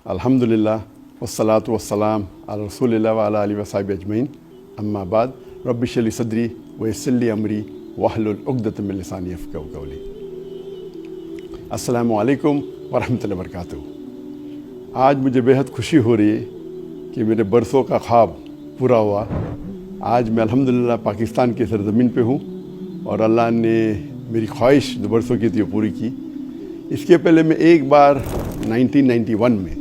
अल्हम्दुलिल्लाह वस्सलातु वस्सलाम अला रसूलिल्लाह व अला आलिहि व सहाबिहि अजमईन अम्मा बाद रब्बि इश्रह ली सदरी व यस्सिर ली अमरी वहलुल उक़दतम मिन लिसानी यफ़क़हू क़ौली। अस्सलामु अलैकुम व रहमतुल्लाहि व बरकातहू। आज मुझे बेहद खुशी हो रही है कि मेरे बरसों का ख्वाब पूरा हुआ। आज मैं अल्हम्दुलिल्लाह पाकिस्तान की सरज़मीन पे हूँ और अल्लाह ने मेरी ख्वाहिश जो बरसों की थी वो पूरी की। इसके पहले मैं एक बार 1991 में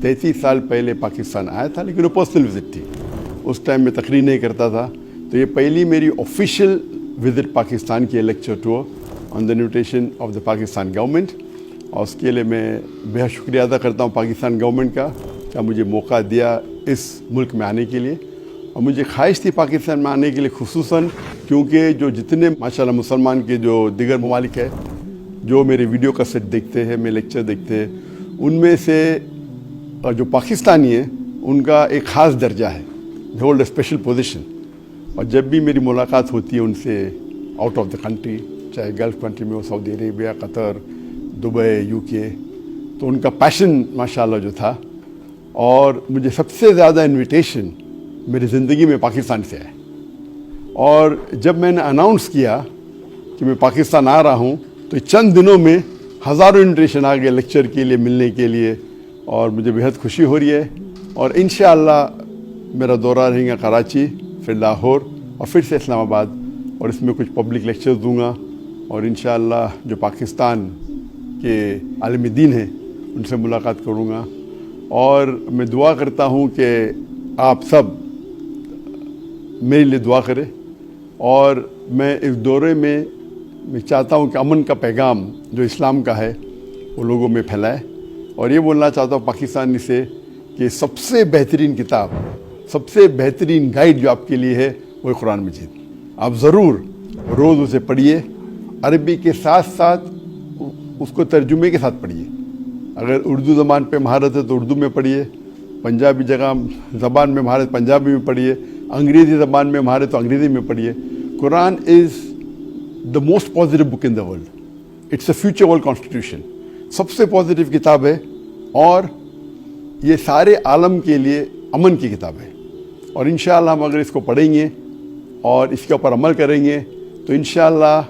33 साल पहले पाकिस्तान आया था, लेकिन वो पर्सनल विज़िट थी। उस टाइम मैं तकरीर नहीं करता था, तो ये पहली मेरी ऑफिशियल विज़िट पाकिस्तान की lecture tour on the invitation of the Pakistan government. और उसके लिए मैं बेहद शुक्रिया अदा करता हूँ पाकिस्तान गवर्नमेंट का, क्या मुझे मौका दिया इस मुल्क में आने के लिए। और मुझे ख्वाहिश थी पाकिस्तान में आने के लिए, खुसूसन क्योंकि जो जितने माशाल्लाह मुसलमान के जो दिगर ममालिक है जो मेरे वीडियो का सेट देखते हैं, मेरे लेक्चर देखते हैं, उनमें से जो पाकिस्तानी है उनका एक ख़ास दर्जा है, they hold a special position. और जब भी मेरी मुलाकात होती है उनसे आउट ऑफ द कंट्री, चाहे गल्फ़ कंट्री में हो, Saudi Arabia, Qatar, Dubai, UK, तो उनका पैशन माशाल्लाह जो था। और मुझे सबसे ज़्यादा इन्विटेशन मेरी ज़िंदगी में पाकिस्तान से आए। और जब मैंने अनाउंस किया कि मैं पाकिस्तान आ रहा हूँ, तो चंद दिनों में हज़ारों इन्विटेशन आ गए लेक्चर के लिए, मिलने के लिए, और मुझे बेहद खुशी हो रही है। और इंशाअल्लाह मेरा दौरा रहेगा कराची, फिर लाहौर और फिर से इस्लामाबाद, और इसमें कुछ पब्लिक लेक्चर्स दूंगा। और इंशाअल्लाह जो पाकिस्तान के आलिम दीन हैं उनसे मुलाकात करूंगा। और मैं दुआ करता हूं कि आप सब मेरे लिए दुआ करें। और मैं इस दौरे में मैं चाहता हूं कि अमन का पैगाम जो इस्लाम का है वो लोगों में फैलाए। और ये बोलना चाहता हूँ पाकिस्तानी से कि सबसे बेहतरीन किताब, सबसे बेहतरीन गाइड जो आपके लिए है वो कुरान मजीद। आप ज़रूर रोज़ उसे पढ़िए, अरबी के साथ साथ उसको तर्जुमे के साथ पढ़िए। अगर उर्दू ज़बान पे महारत है तो उर्दू में पढ़िए, पंजाबी ज़बान में महारत पंजाबी में पढ़िए, अंग्रेज़ी ज़बान में महारत तो अंग्रेज़ी में पढ़िए। Quran is the most positive book in the world. It's a future world constitution, सबसे पॉजिटिव किताब है। और ये सारे आलम के लिए अमन की किताब है। और इंशाअल्लाह हम अगर इसको पढ़ेंगे और इसके ऊपर अमल करेंगे तो इंशाअल्लाह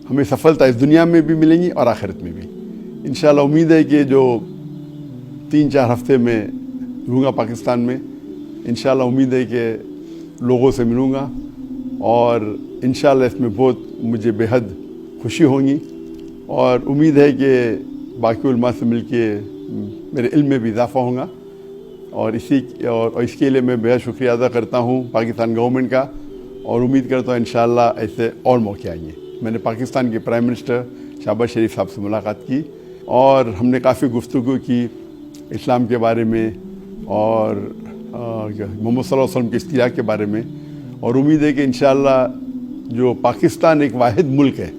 हमें सफलता इस दुनिया में भी मिलेंगी और आखिरत में भी। इंशाअल्लाह उम्मीद है कि जो 3-4 हफ्ते में रहूँगा पाकिस्तान में, इंशाअल्लाह उम्मीद है कि लोगों से मिलूँगा और इंशाअल्लाह इसमें बहुत मुझे बेहद खुशी होगी। और उम्मीद है कि बाकी उलमा से मिल के मेरे इल्म में भी इजाफ़ा होगा। और इसके लिए मैं बेहद शुक्रिया अदा करता हूँ पाकिस्तान गवर्नमेंट का, और उम्मीद करता हूँ इंशाअल्लाह ऐसे और मौके आएंगे। मैंने पाकिस्तान के प्राइम मिनिस्टर शहबाज शरीफ साहब से मुलाकात की और हमने काफ़ी गुफ्तगू की इस्लाम के बारे में और मोहम्मद सल्लल्लाहु अलैहि वसल्लम के इस्तिला के बारे में। और उम्मीद है कि इंशाअल्लाह जो पाकिस्तान एक वाहिद मुल्क है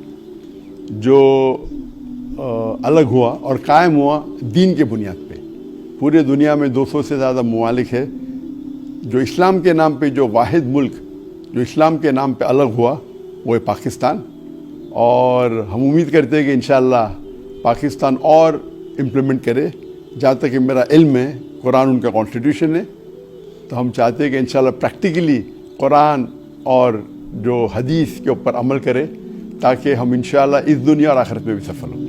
जो अलग हुआ और कायम हुआ दीन के बुनियाद पे। पूरे दुनिया में 200 से ज़्यादा ममालिक है, जो इस्लाम के नाम पे जो वाहिद मुल्क जो इस्लाम के नाम पे अलग हुआ वो है पाकिस्तान। और हम उम्मीद करते हैं कि इंशाअल्लाह पाकिस्तान और इम्प्लीमेंट करे। जहाँ तक कि मेरा इल्म है कुरान उनका कॉन्स्टिट्यूशन है, तो हम चाहते हैं कि इंशाअल्लाह प्रैक्टिकली कुरान और जो हदीस के ऊपर अमल करें ताकि हम इंशाअल्लाह इस दुनिया और आखिरत में भी सफल हों।